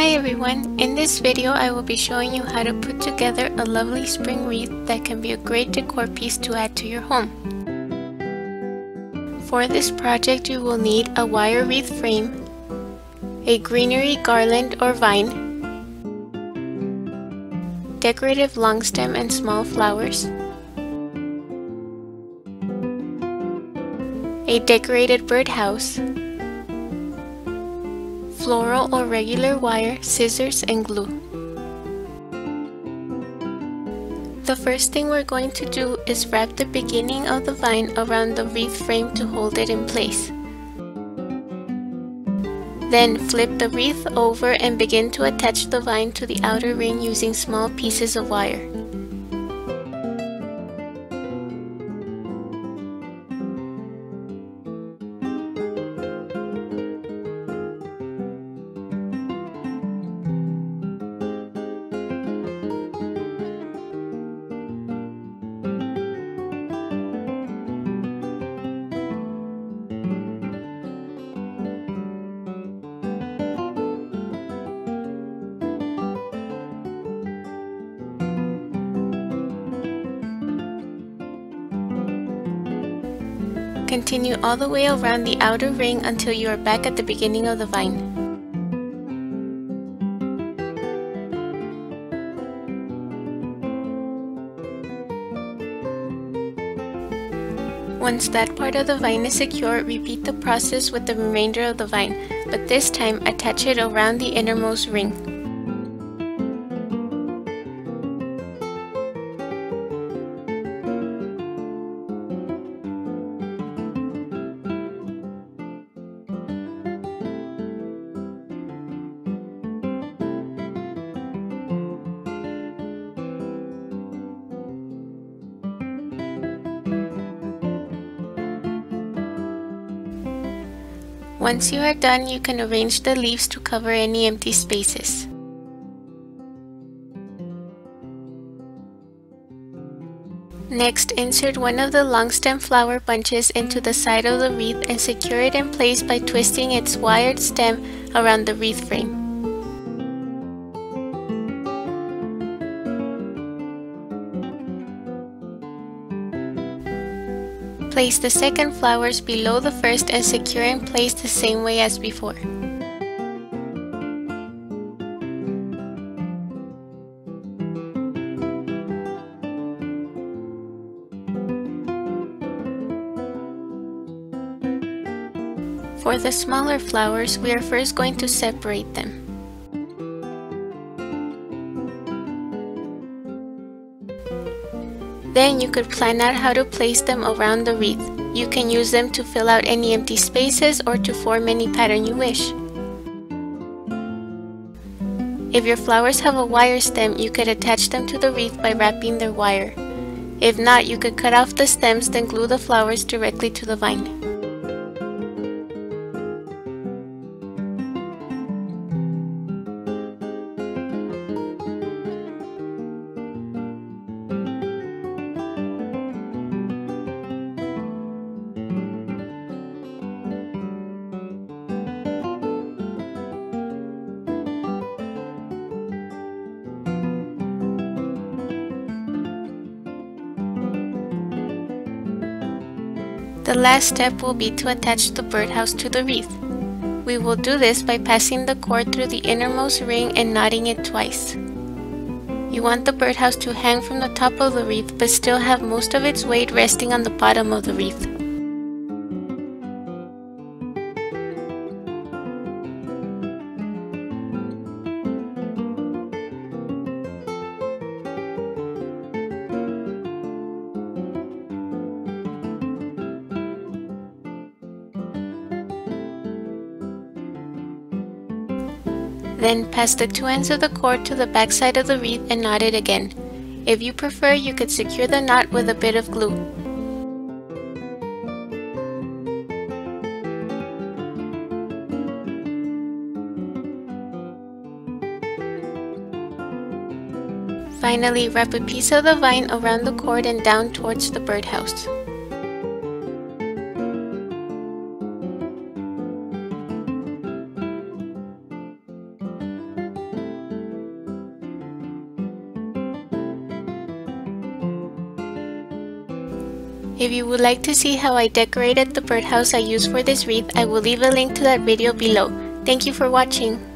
Hi everyone, in this video I will be showing you how to put together a lovely spring wreath that can be a great decor piece to add to your home. For this project you will need a wire wreath frame, a greenery garland or vine, decorative long stem and small flowers, a decorated birdhouse, floral or regular wire, scissors, and glue. The first thing we're going to do is wrap the beginning of the vine around the wreath frame to hold it in place. Then flip the wreath over and begin to attach the vine to the outer ring using small pieces of wire. Continue all the way around the outer ring until you are back at the beginning of the vine. Once that part of the vine is secure, repeat the process with the remainder of the vine, but this time attach it around the innermost ring. Once you are done, you can arrange the leaves to cover any empty spaces. Next, insert one of the long stem flower bunches into the side of the wreath and secure it in place by twisting its wired stem around the wreath frame. Place the second flowers below the first and secure in place the same way as before. For the smaller flowers, we are first going to separate them. Then you could plan out how to place them around the wreath. You can use them to fill out any empty spaces or to form any pattern you wish. If your flowers have a wire stem, you could attach them to the wreath by wrapping their wire. If not, you could cut off the stems, then glue the flowers directly to the vine. The last step will be to attach the birdhouse to the wreath. We will do this by passing the cord through the innermost ring and knotting it twice. You want the birdhouse to hang from the top of the wreath but still have most of its weight resting on the bottom of the wreath. Then pass the two ends of the cord to the back side of the wreath and knot it again. If you prefer, you could secure the knot with a bit of glue. Finally, wrap a piece of the vine around the cord and down towards the birdhouse. If you would like to see how I decorated the birdhouse I used for this wreath, I will leave a link to that video below. Thank you for watching.